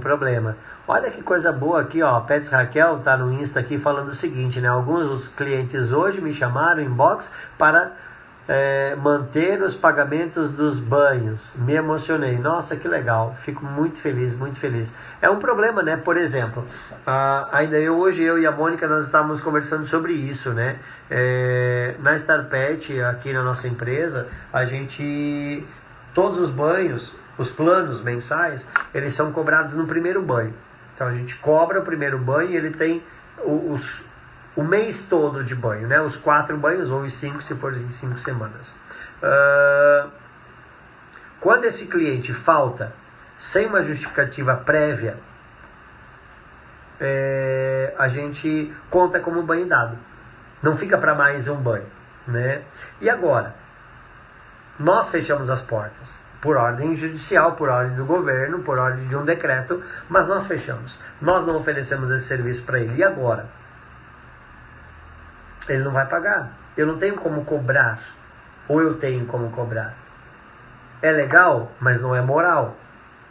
problema. Olha que coisa boa aqui, ó. A Pets Raquel tá no Insta aqui falando o seguinte, né? Alguns dos clientes hoje me chamaram em inbox para manter os pagamentos dos banhos. Me emocionei. Nossa, que legal. Fico muito feliz, muito feliz. É um problema, né? Por exemplo, ainda hoje eu e a Mônica nós estávamos conversando sobre isso, né? Na Star Pet, aqui na nossa empresa, a gente... Todos os banhos, os planos mensais, eles são cobrados no primeiro banho. Então a gente cobra o primeiro banho e ele tem o mês todo de banho, né? Os 4 banhos ou os 5 se for em 5 semanas. Quando esse cliente falta sem uma justificativa prévia, a gente conta como banho dado. Não fica para mais um banho, né? E agora? Nós fechamos as portas. Por ordem judicial, por ordem do governo, por ordem de um decreto, mas nós fechamos. Nós não oferecemos esse serviço para ele. E agora? Ele não vai pagar. Eu não tenho como cobrar. Ou eu tenho como cobrar. É legal, mas não é moral.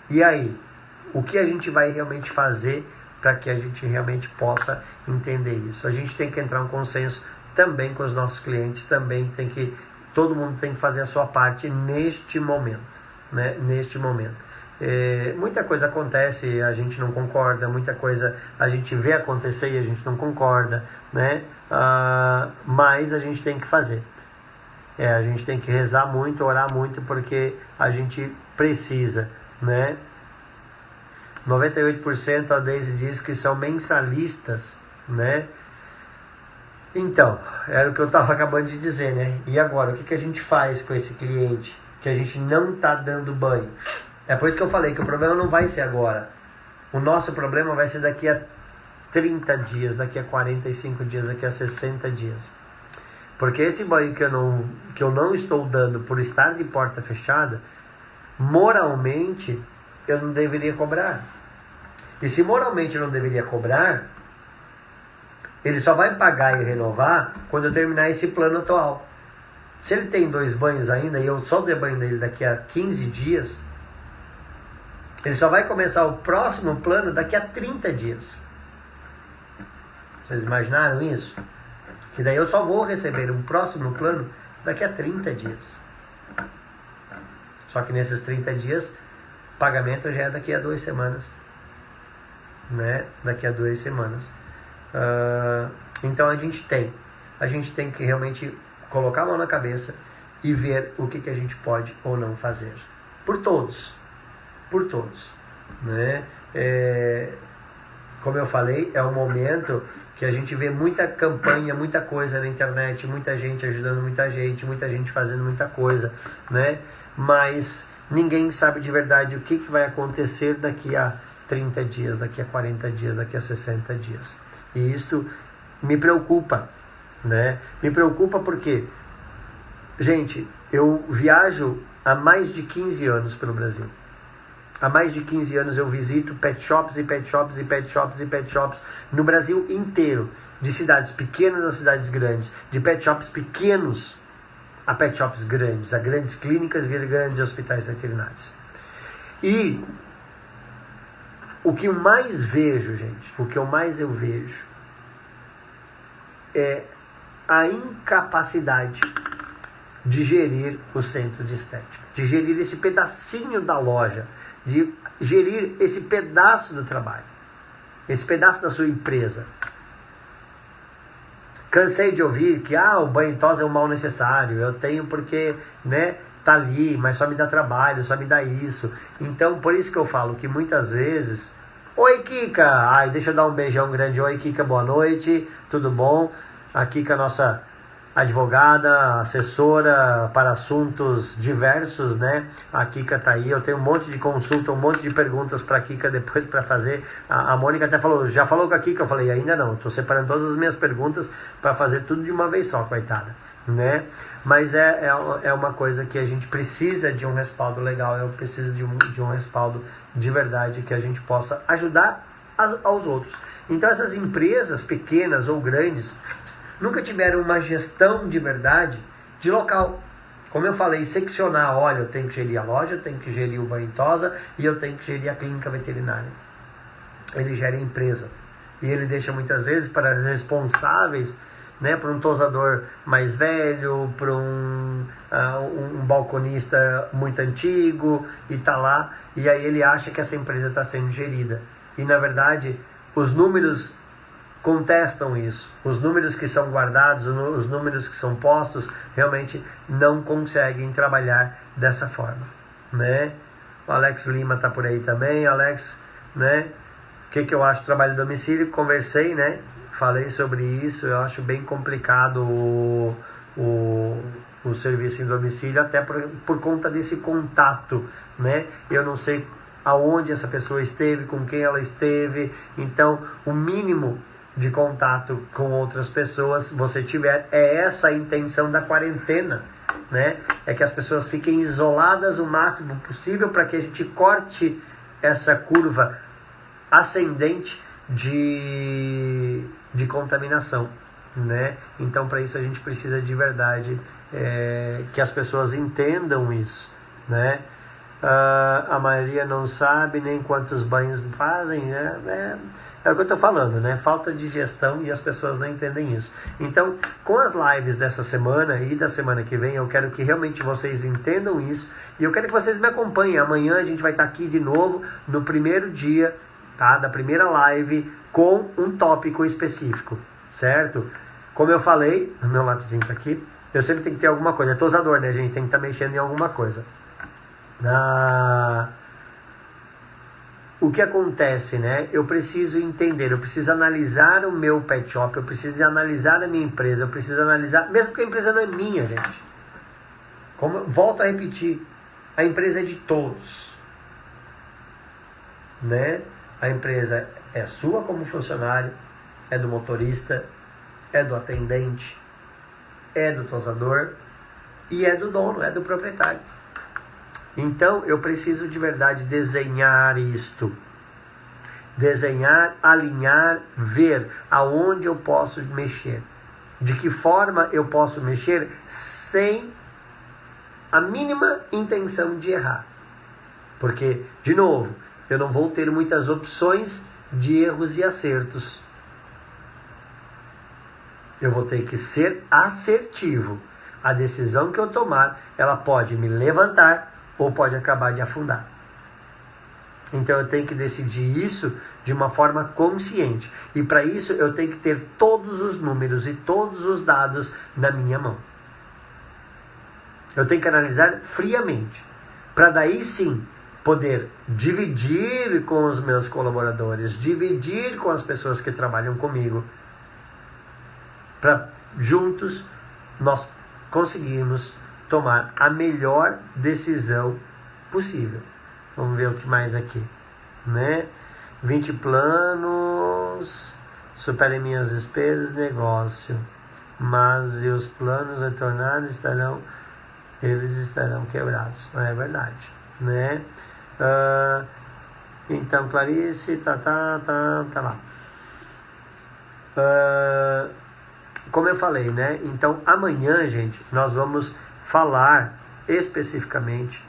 E aí? O que a gente vai realmente fazer para que a gente realmente possa entender isso? A gente tem que entrar em um consenso também com os nossos clientes, também tem que todo mundo tem que fazer a sua parte neste momento, né? Neste momento. Muita coisa acontece, a gente não concorda, muita coisa a gente vê acontecer e a gente não concorda, né? Mas a gente tem que fazer. A gente tem que rezar muito, orar muito, porque a gente precisa, né? 98% a Deise diz que são mensalistas, né? Então, era o que eu estava acabando de dizer, né? E agora, o que a gente faz com esse cliente que a gente não está dando banho? É por isso que eu falei que o problema não vai ser agora. O nosso problema vai ser daqui a 30 dias, daqui a 45 dias, daqui a 60 dias. Porque esse banho que eu não estou dando por estar de porta fechada, moralmente eu não deveria cobrar. E se moralmente eu não deveria cobrar, ele só vai pagar e renovar quando eu terminar esse plano atual. Se ele tem 2 banhos ainda e eu só der banho nele daqui a 15 dias, ele só vai começar o próximo plano daqui a 30 dias. Vocês imaginaram isso? Que daí eu só vou receber um próximo plano daqui a 30 dias. Só que nesses 30 dias, o pagamento já é daqui a 2 semanas. Né? Daqui a 2 semanas. Então a gente tem que realmente colocar a mão na cabeça e ver o que a gente pode ou não fazer. Por todos. Né? Como eu falei, é um momento que a gente vê muita campanha, muita coisa na internet, muita gente ajudando muita gente fazendo muita coisa, né? Mas ninguém sabe de verdade o que vai acontecer daqui a 30 dias, daqui a 40 dias, daqui a 60 dias. E isso me preocupa, né? Me preocupa porque, gente, eu viajo há mais de 15 anos pelo Brasil. Há mais de 15 anos eu visito pet shops e pet shops e pet shops e pet shops no Brasil inteiro. De cidades pequenas a cidades grandes. De pet shops pequenos a pet shops grandes. A grandes clínicas e grandes hospitais veterinários. E o que eu mais vejo, gente, o que eu mais vejo é a incapacidade de gerir o centro de estética. De gerir esse pedacinho da loja. De gerir esse pedaço do trabalho, esse pedaço da sua empresa. Cansei de ouvir que o banho tosa é um mal necessário, eu tenho porque, né, tá ali, mas só me dá trabalho, só me dá isso. Então, por isso que eu falo que muitas vezes, oi Kika, deixa eu dar um beijão grande, oi Kika, boa noite, tudo bom? A Kika, nossa advogada, assessora para assuntos diversos, né? A Kika tá aí, eu tenho um monte de consulta, um monte de perguntas para a Kika depois para fazer. A Mônica até falou, já falou com a Kika? Eu falei, ainda não, estou separando todas as minhas perguntas para fazer tudo de uma vez só, coitada, né? Mas é uma coisa que a gente precisa de um respaldo legal, eu preciso de um respaldo de verdade que a gente possa ajudar aos outros. Então essas empresas pequenas ou grandes nunca tiveram uma gestão de verdade de local. Como eu falei, seccionar, olha, eu tenho que gerir a loja, eu tenho que gerir o banho tosa e eu tenho que gerir a clínica veterinária. Ele gera a empresa. E ele deixa muitas vezes para responsáveis, né, para um tosador mais velho, para um balconista muito antigo, e tá lá, e aí ele acha que essa empresa está sendo gerida. E na verdade, os números contestam isso. Os números que são guardados, os números que são postos, realmente não conseguem trabalhar dessa forma, né? O Alex Lima tá por aí também. Alex, né? O que eu acho do trabalho em domicílio? Conversei, né? Falei sobre isso. Eu acho bem complicado o serviço em domicílio, até por conta desse contato, né? Eu não sei aonde essa pessoa esteve, com quem ela esteve. Então, o mínimo de contato com outras pessoas você tiver, é essa a intenção da quarentena, né? É que as pessoas fiquem isoladas o máximo possível para que a gente corte essa curva ascendente de contaminação, né? Então, para isso a gente precisa de verdade que as pessoas entendam isso, né? A maioria não sabe nem quantos banhos fazem, é o que eu estou falando, né? Falta de gestão e as pessoas não entendem isso. Então, com as lives dessa semana e da semana que vem, eu quero que realmente vocês entendam isso e eu quero que vocês me acompanhem. Amanhã a gente vai estar aqui de novo no primeiro dia, tá? Da primeira live com um tópico específico, certo? Como eu falei, o meu lapisinho tá aqui, eu sempre tenho que ter alguma coisa. É tosador, né, gente? Tem que estar mexendo em alguma coisa. O que acontece, né? Eu preciso entender, eu preciso analisar o meu pet shop, eu preciso analisar a minha empresa, eu preciso analisar, mesmo que a empresa não é minha, gente. Volto a repetir, a empresa é de todos, né? A empresa é sua como funcionário, é do motorista, é do atendente, é do tosador e é do dono, é do proprietário. Então, eu preciso de verdade desenhar isto. Desenhar, alinhar, ver aonde eu posso mexer. De que forma eu posso mexer sem a mínima intenção de errar. Porque, de novo, eu não vou ter muitas opções de erros e acertos. Eu vou ter que ser assertivo. A decisão que eu tomar, ela pode me levantar ou pode acabar de afundar. Então eu tenho que decidir isso de uma forma consciente. E para isso eu tenho que ter todos os números e todos os dados na minha mão. Eu tenho que analisar friamente. Para daí sim poder dividir com os meus colaboradores, dividir com as pessoas que trabalham comigo. Para juntos nós conseguirmos tomar a melhor decisão possível. Vamos ver o que mais aqui, né? 20 planos, superem minhas despesas, negócio, mas e os planos retornados estarão quebrados. É verdade, né? Então, Clarice, tá lá. Como eu falei, né? Então, amanhã, gente, nós vamos falar especificamente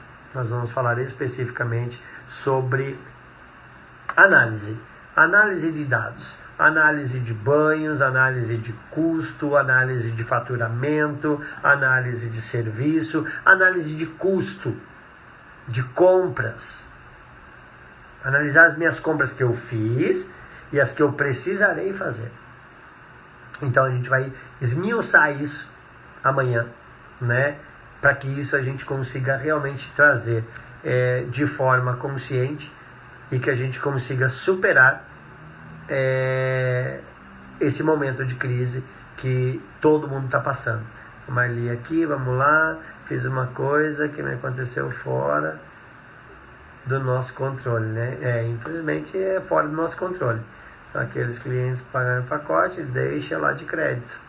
sobre análise de dados, análise de banhos, análise de custo, análise de faturamento, análise de serviço, análise de custo, de compras, analisar as minhas compras que eu fiz e as que eu precisarei fazer. Então a gente vai esmiuçar isso amanhã, né? Para que isso a gente consiga realmente trazer de forma consciente e que a gente consiga superar esse momento de crise que todo mundo está passando. A Marli aqui, vamos lá, fiz uma coisa que me aconteceu fora do nosso controle, né? Infelizmente é fora do nosso controle. Aqueles clientes que pagaram o pacote, deixa lá de crédito.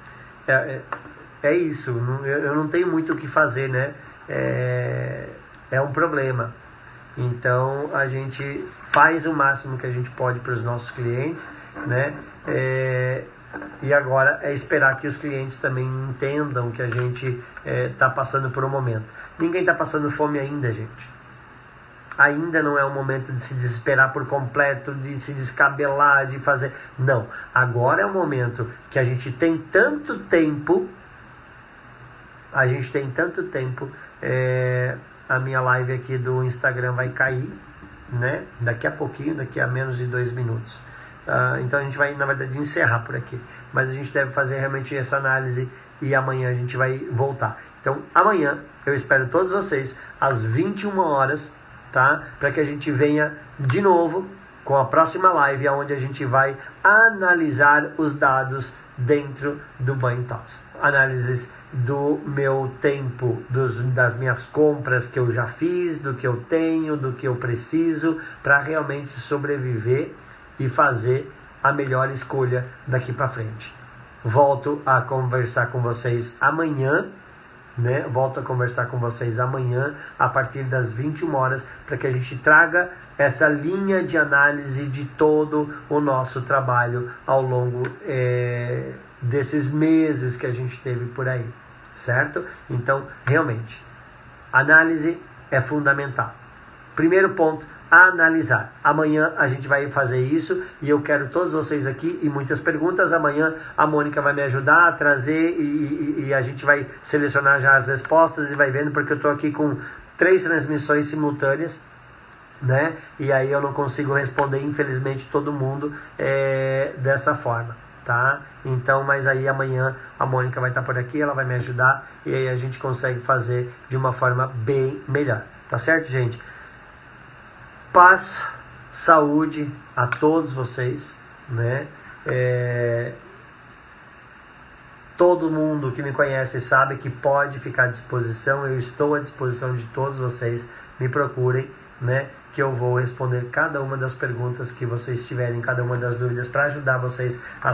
É isso, eu não tenho muito o que fazer, né? É um problema. Então a gente faz o máximo que a gente pode para os nossos clientes, né? E agora é esperar que os clientes também entendam que a gente está passando por um momento. Ninguém está passando fome ainda, gente. Ainda não é o momento de se desesperar por completo, de se descabelar, de fazer... Não, agora é o momento que a gente tem tanto tempo... A minha live aqui do Instagram vai cair, né? Daqui a pouquinho, daqui a menos de 2 minutos. Então a gente vai, na verdade, encerrar por aqui. Mas a gente deve fazer realmente essa análise e amanhã a gente vai voltar. Então amanhã eu espero todos vocês às 21 horas, tá? Para que a gente venha de novo com a próxima live, onde a gente vai analisar os dados dentro do Banho Toss. Análises do meu tempo, das minhas compras que eu já fiz, do que eu tenho, do que eu preciso para realmente sobreviver e fazer a melhor escolha daqui para frente. Volto a conversar com vocês amanhã, né? Volto a conversar com vocês amanhã a partir das 21 horas para que a gente traga essa linha de análise de todo o nosso trabalho ao longo desses meses que a gente teve por aí, certo? Então, realmente, análise é fundamental. Primeiro ponto, analisar. Amanhã a gente vai fazer isso e eu quero todos vocês aqui e muitas perguntas. Amanhã a Mônica vai me ajudar a trazer e a gente vai selecionar já as respostas e vai vendo, porque eu estou aqui com 3 transmissões simultâneas, né? E aí eu não consigo responder, infelizmente, todo mundo dessa forma, tá? Então, mas aí amanhã a Mônica vai estar por aqui, ela vai me ajudar e aí a gente consegue fazer de uma forma bem melhor, tá certo, gente? Paz, saúde a todos vocês, né? Todo mundo que me conhece sabe que pode ficar à disposição, eu estou à disposição de todos vocês, me procurem, né? Que eu vou responder cada uma das perguntas que vocês tiverem, cada uma das dúvidas, para ajudar vocês a